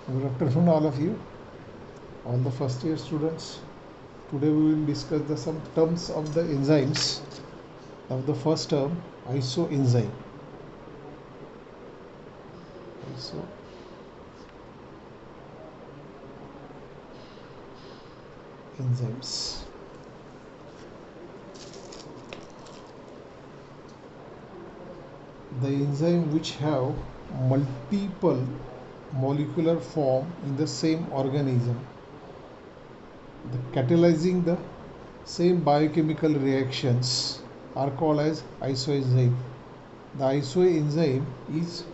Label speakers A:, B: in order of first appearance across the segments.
A: Good afternoon, all of you, all the first year students. Today we will discuss some terms of the enzymes. Of the first term, isoenzyme. Isoenzymes. The enzyme which have multiple molecular form in the same organism, catalyzing the same biochemical reactions are called as isoenzyme. The isoenzyme is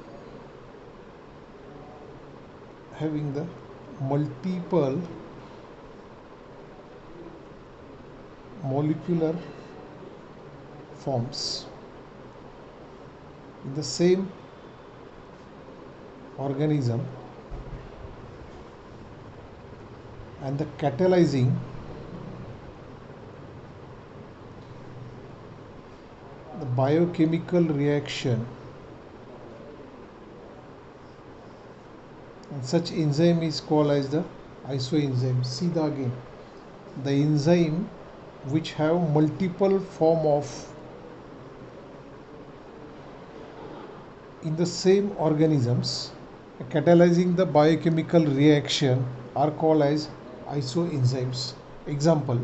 A: having the multiple molecular forms in the same organism and the catalyzing the biochemical reaction, and such enzyme is called as the isoenzyme. See the again, the enzyme which have multiple form of in the same organisms catalyzing the biochemical reaction are called as isoenzymes. Example,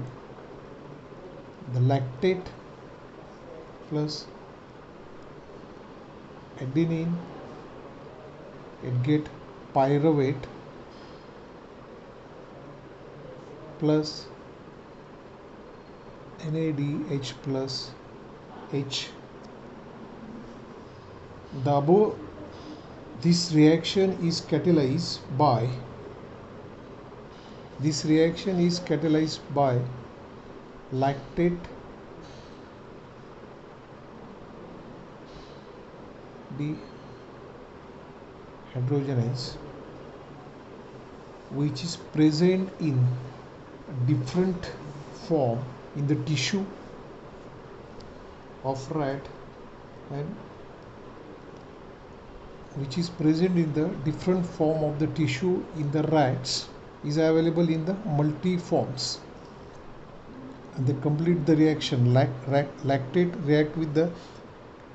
A: the lactate plus adenine, it get pyruvate plus NADH plus H. The above, this reaction is catalyzed by lactate dehydrogenase, which is present in different form in the tissue of rat, and which is present in the different form of the tissue in the rats is available in the multi-forms, and they complete the reaction. Lactate react with the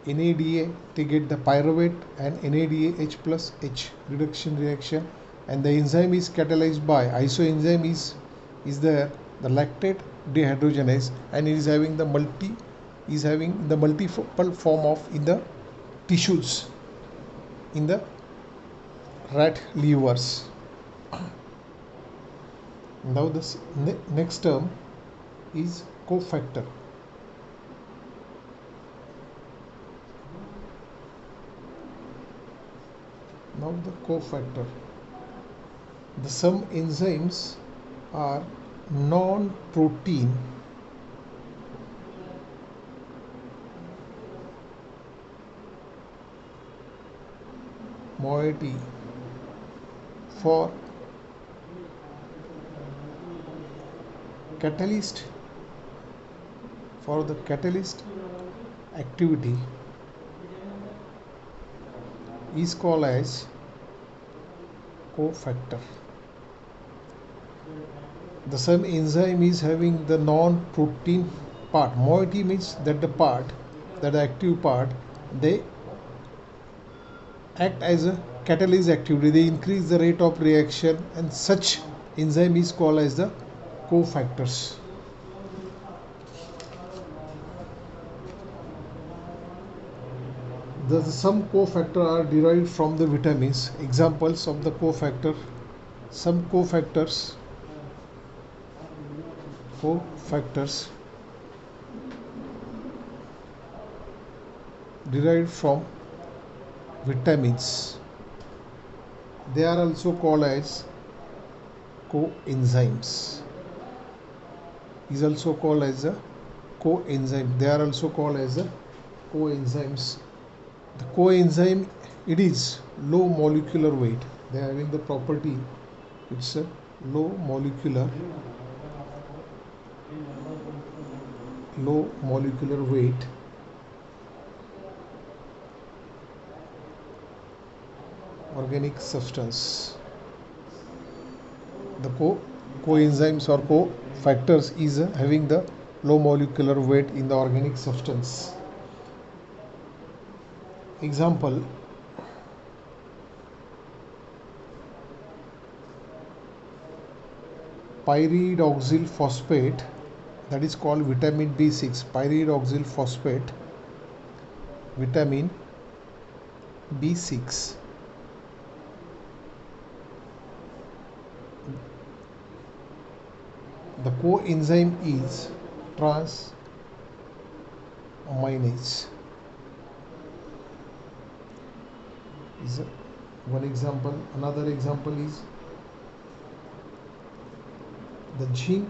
A: NADA, they get the pyruvate and NADH plus H reduction reaction, and the enzyme is catalyzed by isoenzyme is there, the lactate dehydrogenase, and it is having the multiple form of in the tissues in the rat livers. Now the next term is cofactor. Now the cofactor. Some enzymes are non-protein moiety for catalyst activity is called as cofactor. The same enzyme is having the non-protein part. Moiety means that the active part, they act as a catalyst activity, they increase the rate of reaction, and such enzyme is called as the cofactors. Some cofactors are derived from the vitamins. Examples of the cofactor: some cofactors derived from vitamins, they are also called as coenzymes. Is also called as a coenzyme. They are also called as a coenzymes. The coenzyme, it is low molecular weight. They are having the property, it's a low molecular weight, organic substance. The coenzymes or cofactors is having the low molecular weight in the organic substance. Example, pyridoxal phosphate, that is called vitamin B6. Pyridoxal phosphate, vitamin B6. The coenzyme is transaminase. Is one example. Another example is the zinc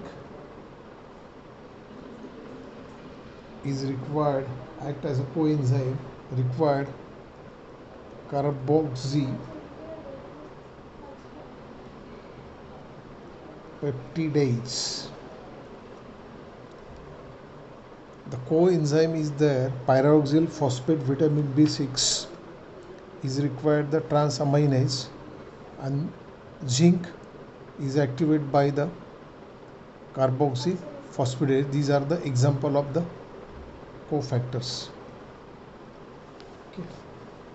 A: is required, act as a coenzyme, required carboxypeptidase. The coenzyme is there, pyridoxal phosphate vitamin B6 is required the transaminase, and zinc is activated by the carboxyphosphatase. These are the example of the cofactors. Okay.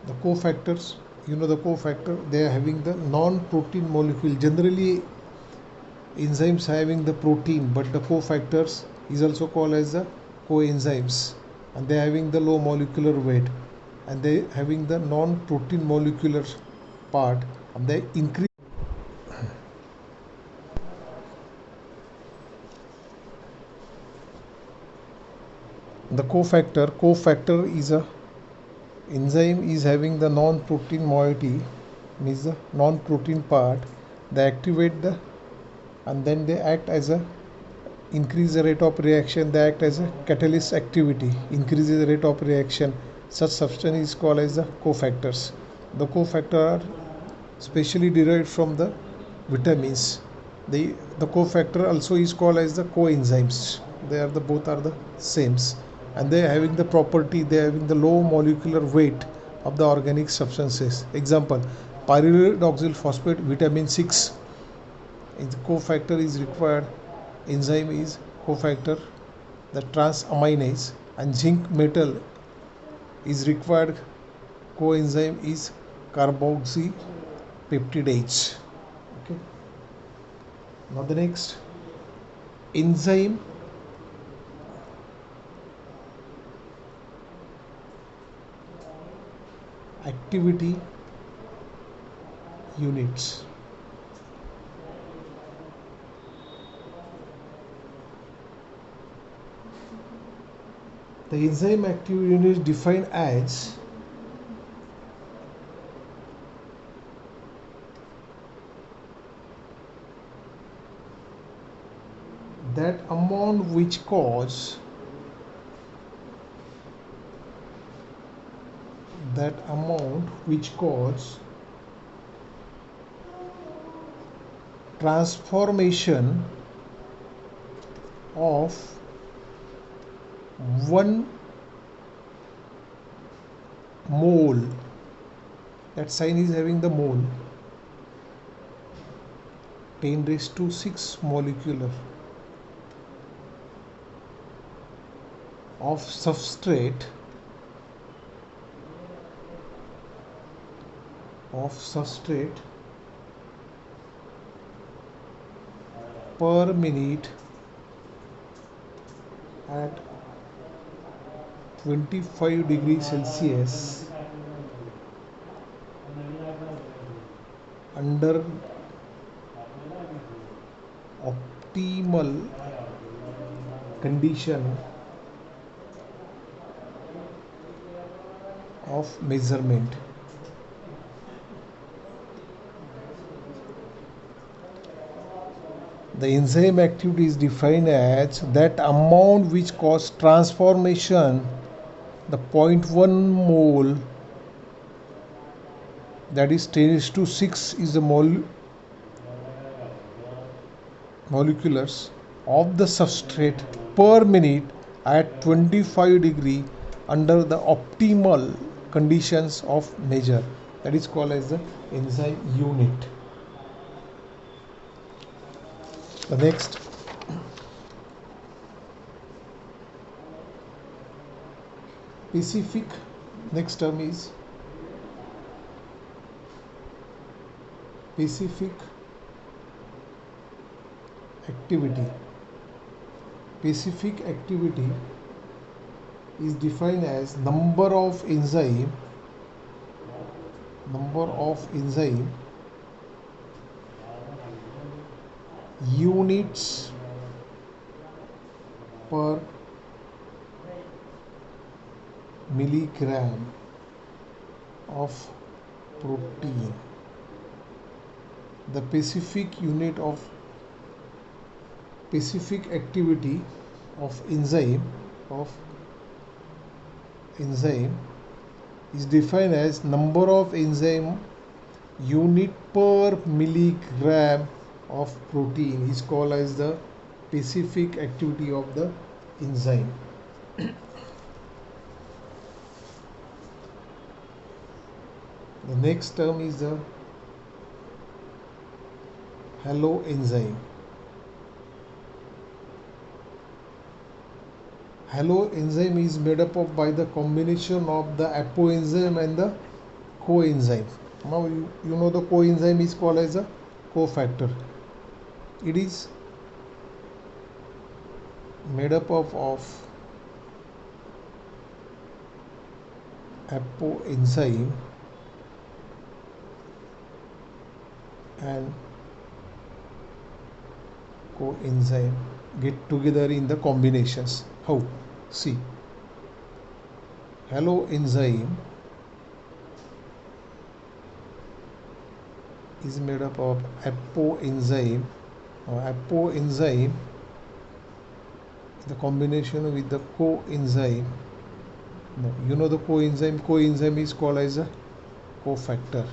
A: The cofactors, you know the cofactor, they are having the non-protein molecule. Generally enzymes having the protein, but the cofactors is also called as the coenzymes, and they are having the low molecular weight, and they having the non-protein molecular part, and they increase. The cofactor is a enzyme is having the non-protein moiety, means the non-protein part. They activate the, and then they act as a increase the rate of reaction. They act as a catalyst activity, increases the rate of reaction. Such substance is called as the cofactors. The cofactor are specially derived from the vitamins. The cofactor also is called as the coenzymes. They are the both are the same, and they are having the property, they are having the low molecular weight of the organic substances. Example, pyridoxal phosphate vitamin 6 in the cofactor is required, enzyme is cofactor, the transaminase, and zinc metal is required, coenzyme is carboxypeptidase. Okay. Now the next, enzyme activity units. The enzyme activity unit is defined as that amount which cause transformation of 1 mole, that sign is having the mole, 10⁶ molecular of substrate per minute at 25 degrees Celsius under optimal condition of measurement. The enzyme activity is defined as that amount which causes transformation, the 0.1 mole, that is 10⁶ is the moleculars of the substrate per minute at 25 degree under the optimal conditions of measure. That is called as the enzyme unit. The next specific, next term is specific activity. Specific activity is defined as number of enzyme units per milligram of protein. The specific unit of specific activity of enzyme is defined as number of enzyme unit per milligram of protein is called as the specific activity of the enzyme. The next term is the haloenzyme. Haloenzyme is made up of by the combination of the apoenzyme and the coenzyme. Now you know the coenzyme is called as a cofactor. It is made up of apoenzyme and coenzyme get together in the combinations. How? See, haloenzyme is made up of apoenzyme. Apoenzyme, the combination with the coenzyme. No, you know the coenzyme. Coenzyme is called as a cofactor.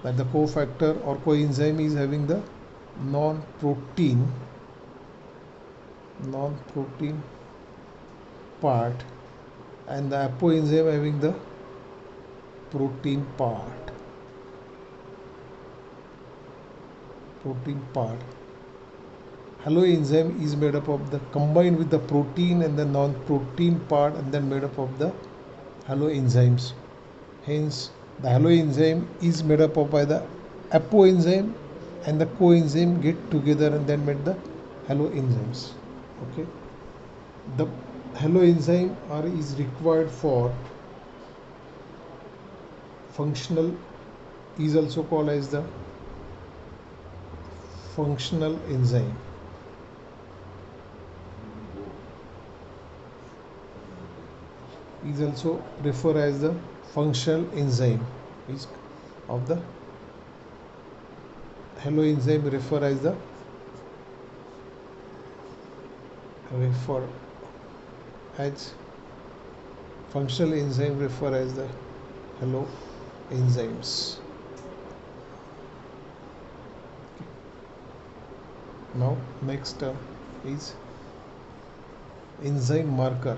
A: But the cofactor or coenzyme is having the non-protein part, and the apoenzyme having the protein part. Haloenzyme is made up of the combined with the protein and the non-protein part, and then made up of the haloenzymes. Hence, the haloenzyme is made up of by the apoenzyme and the coenzyme get together and then made the haloenzymes. Okay. The haloenzyme is required for functional, is also called as the functional enzyme. Is also referred as the functional enzyme. Is of the haloenzyme referred as the functional enzyme referred as the haloenzymes. Now next term is enzyme marker.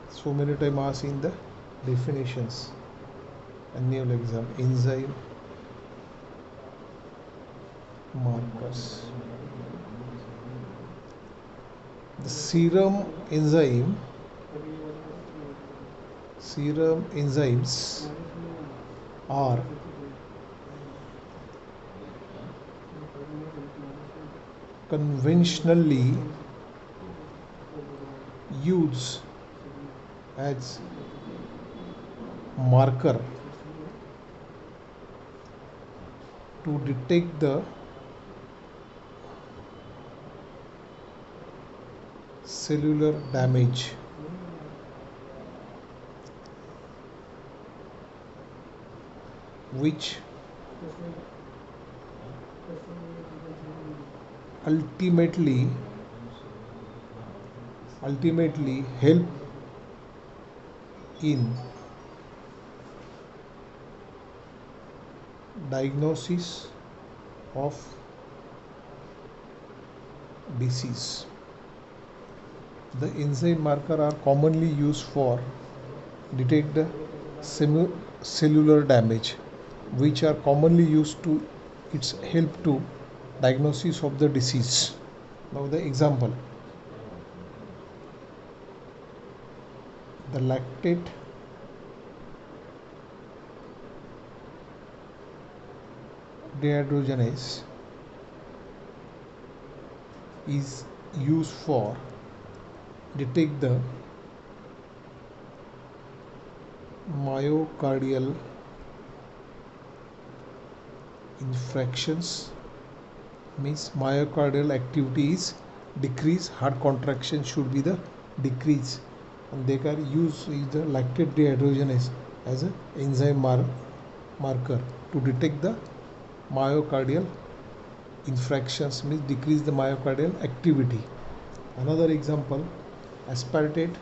A: So many times asked in the definitions. Annual exam. Enzyme markers. The serum enzymes are conventionally used as marker to detect the cellular damage which ultimately help in diagnosis of disease. The enzyme marker are commonly used for detect the cellular damage, which are commonly used to its help to diagnosis of the disease. Now the example, the lactate dehydrogenase is used for detect the myocardial infractions, means myocardial activity is decrease, heart contraction should be the decrease, and they can use the lactate dehydrogenase as an enzyme marker to detect the myocardial infractions, means decrease the myocardial activity. Another example, aspartate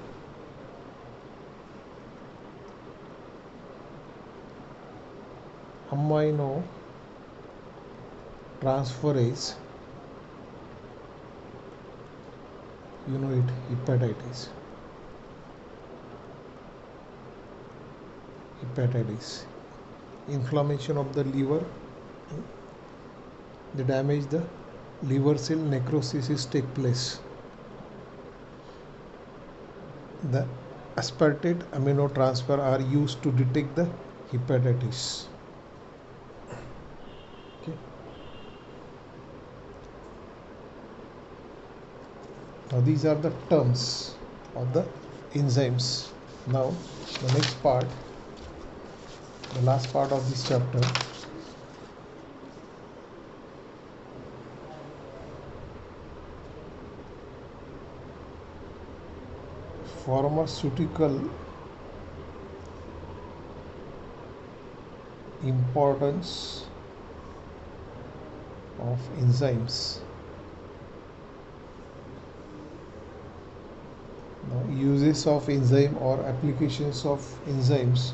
A: amino transferase, you know it, hepatitis, inflammation of the liver, they damage the liver cell, necrosis is take place. The aspartate amino transfer are used to detect the hepatitis. Okay. Now these are the terms of the enzymes. Now the next part, the last part of this chapter, pharmaceutical importance of enzymes. Now, uses of enzyme or applications of enzymes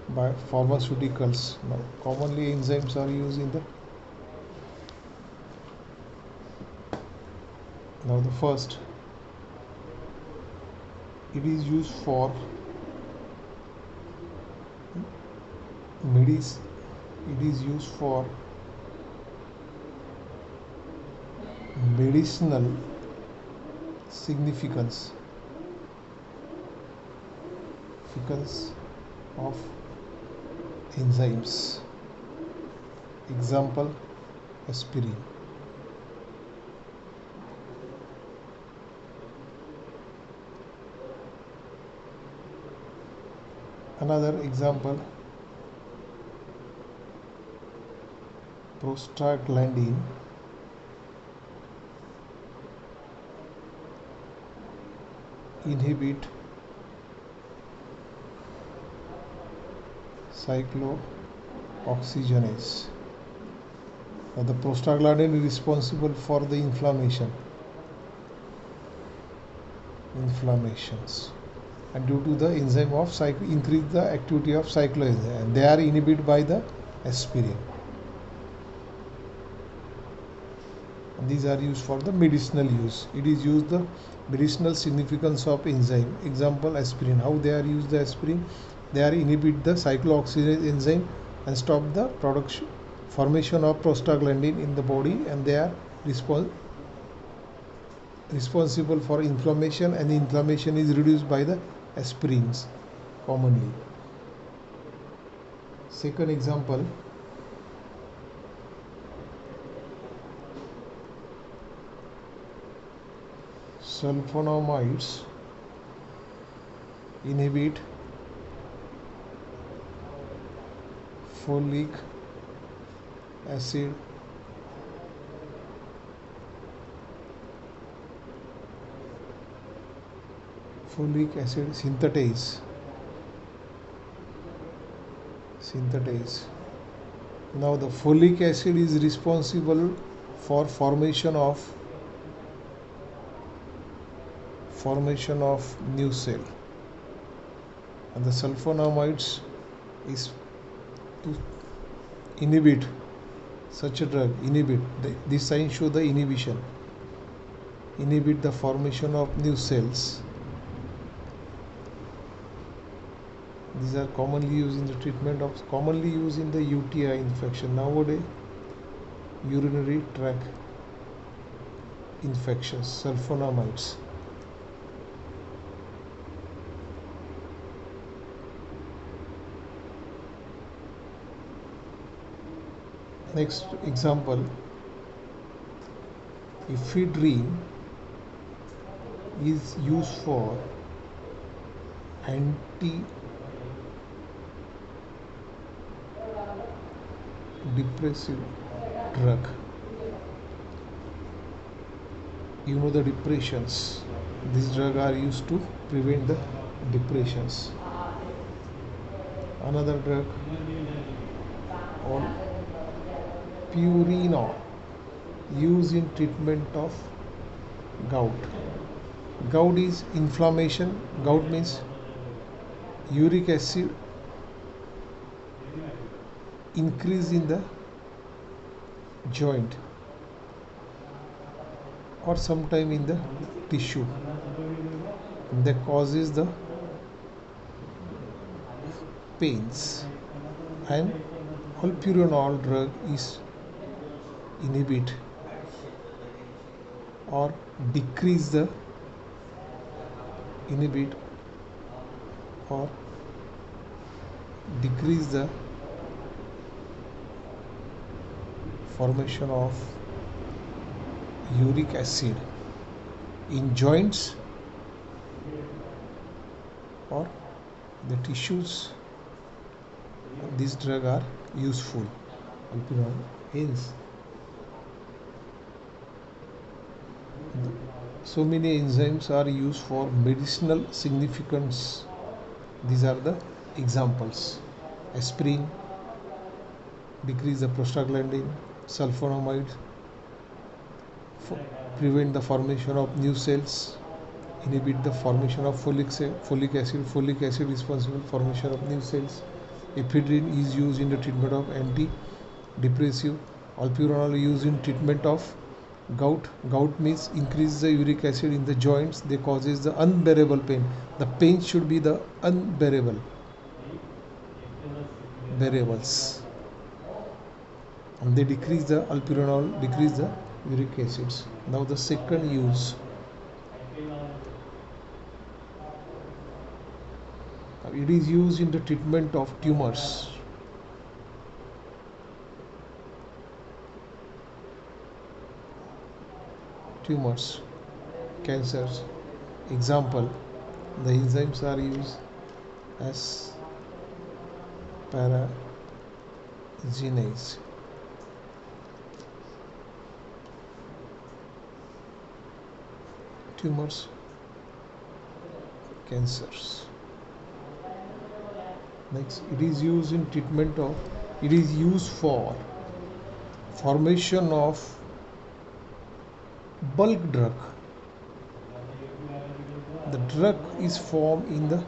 A: by pharmaceuticals. Now, commonly enzymes are used in the, now the first, it is used for medicinal significance of enzymes. Example, aspirin. Another example, prostaglandin inhibit cyclooxygenase. Now the prostaglandin is responsible for the inflammations, and due to the enzyme of increase the activity of cycloenzyme, and they are inhibited by the aspirin. And these are used for the medicinal use. It is used the medicinal significance of enzyme. Example, aspirin. How they are used the aspirin? They are inhibit the cyclooxygenase enzyme and stop the production formation of prostaglandin in the body, and they are responsible for inflammation, and the inflammation is reduced by the aspirins commonly. Second example, sulfonamides inhibit folic acid synthetase. Now the folic acid is responsible for formation of new cell, and the sulfonamides is to inhibit such a drug, this sign show the inhibit the formation of new cells. These are commonly used in the treatment of the UTI infection. Nowadays, urinary tract infections, sulfonamides. Next example, ephedrine is used for antidepressive drug. You know the depressions. These drugs are used to prevent the depressions. Another drug called Purinol, used in treatment of gout. Gout is inflammation. Gout means uric acid increase in the joint or sometime in the tissue that causes the pains, and alpurinol drug is inhibit or decrease the inhibit or decrease the formation of uric acid in joints or the tissues. These drugs are useful. Hence, so many enzymes are used for medicinal significance. These are the examples. Aspirin decrease the prostaglandin, sulfonamides prevent the formation of new cells, inhibit the formation of folic acid responsible for formation of new cells. Ephedrine is used in the treatment of antidepressive. Alpurinol used in treatment of gout. Gout means increase the uric acid in the joints. They causes the unbearable pain. The pain should be the unbearable variables, and they decrease the alpurinol, decrease the uric acids. Now the second use. It is used in the treatment of tumors. Cancers. Example, the enzymes are used as paragenase. Tumors, cancers. Next, it is used in treatment of, it is used for formation of bulk drug. The drug is formed in the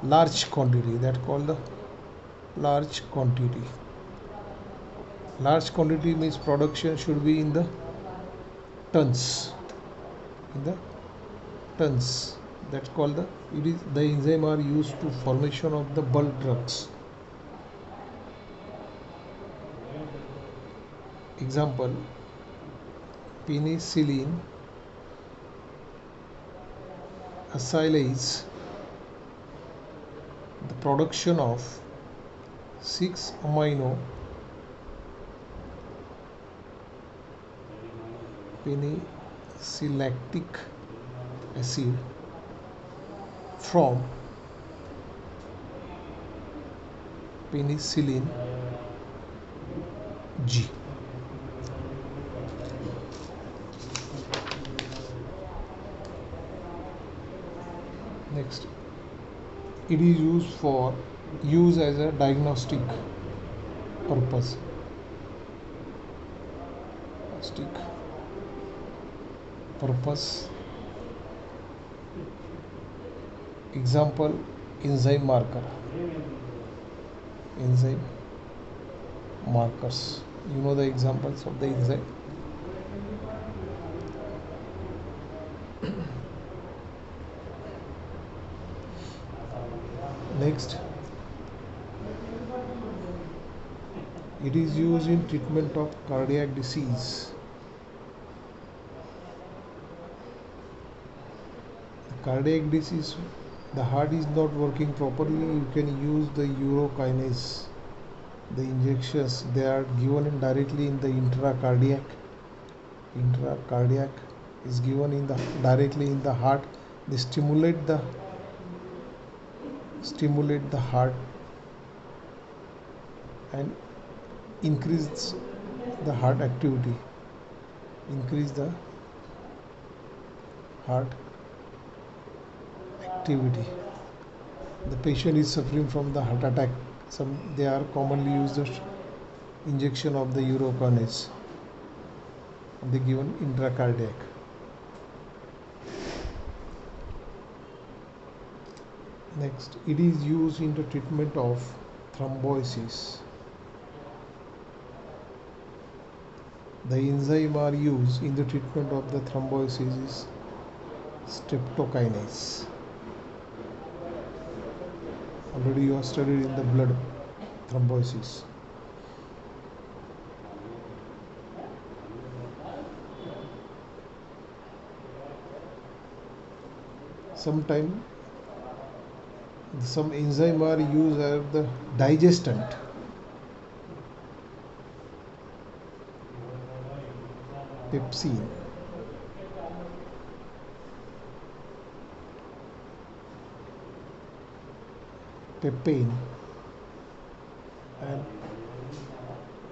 A: large quantity, that called the large quantity. Large quantity means production should be in the tons. That's called the enzyme are used to formation of the bulk drugs. Example, penicillin acylase, the production of 6-amino penicillactic acid from penicillin G. Next, it is used as a diagnostic purpose. Example, enzyme markers. You know the examples of the enzyme. Next, it is used in treatment of cardiac disease. cardiac disease, the heart is not working properly, you can use the urokinase. The injections, they are given directly in the intracardiac is given in the directly in the heart. They stimulate the heart and increase the heart activity, increase the heart activity. The patient is suffering from the heart attack, they are commonly used the injection of the urokinase, they given intracardiac. Next, it is used in the treatment of thrombosis. The enzyme are used in the treatment of the thrombosis is streptokinase. Already you have studied in the blood thrombosis. Sometimes some enzyme are used as the digestant. Pepsin, papain and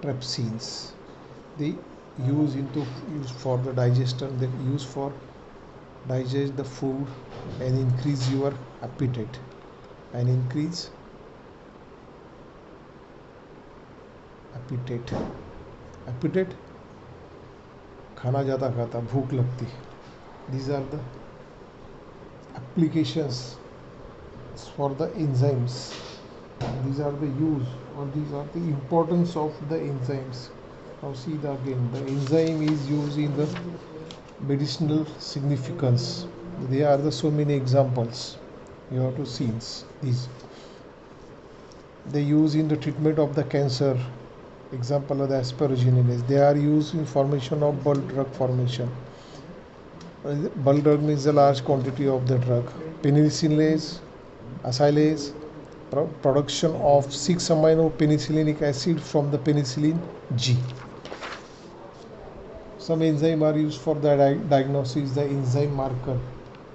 A: trypsins, they use for the digestion, they use for digest the food and increase your appetite and increase appetite खाना ज़्यादा खाता, भूख लगती. These are the applications for the enzymes. These are the use or these are the importance of the enzymes. Now see again, the enzyme is used in the medicinal significance. There are the so many examples. You have to see these. They use in the treatment of the cancer. Example of the asparaginase. They are used in formation of bulk drug formation. Bulk drug means a large quantity of the drug. Penicillinase, acylase, production of 6-amino penicillinic acid from the penicillin G. Some enzyme are used for the diagnosis. The enzyme marker.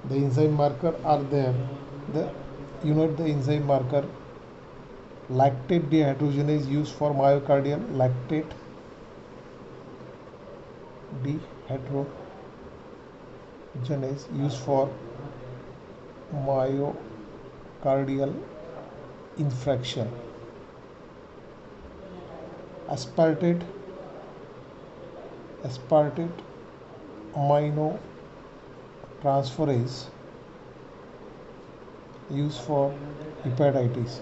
A: The enzyme marker are there. The enzyme marker. Lactate dehydrogenase used for myocardial lactate dehydrogenase used for myocardial infarction. Aspartate amino transferase used for hepatitis.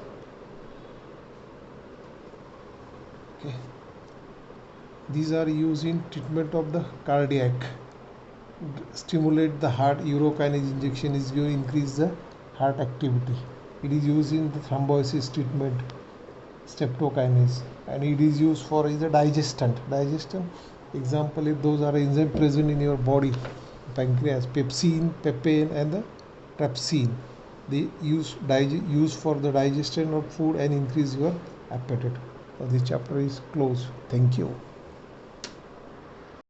A: Okay. These are used in treatment of the cardiac. Stimulate the heart. Urokinase injection is going to increase the heart activity. It is used in the thrombosis treatment, streptokinase, and it is used for the digestant. Example, if those are enzymes present in your body, pancreas, pepsin, papain, and the trypsin, they use for the digestion of food and increase your appetite. This chapter is closed. Thank you.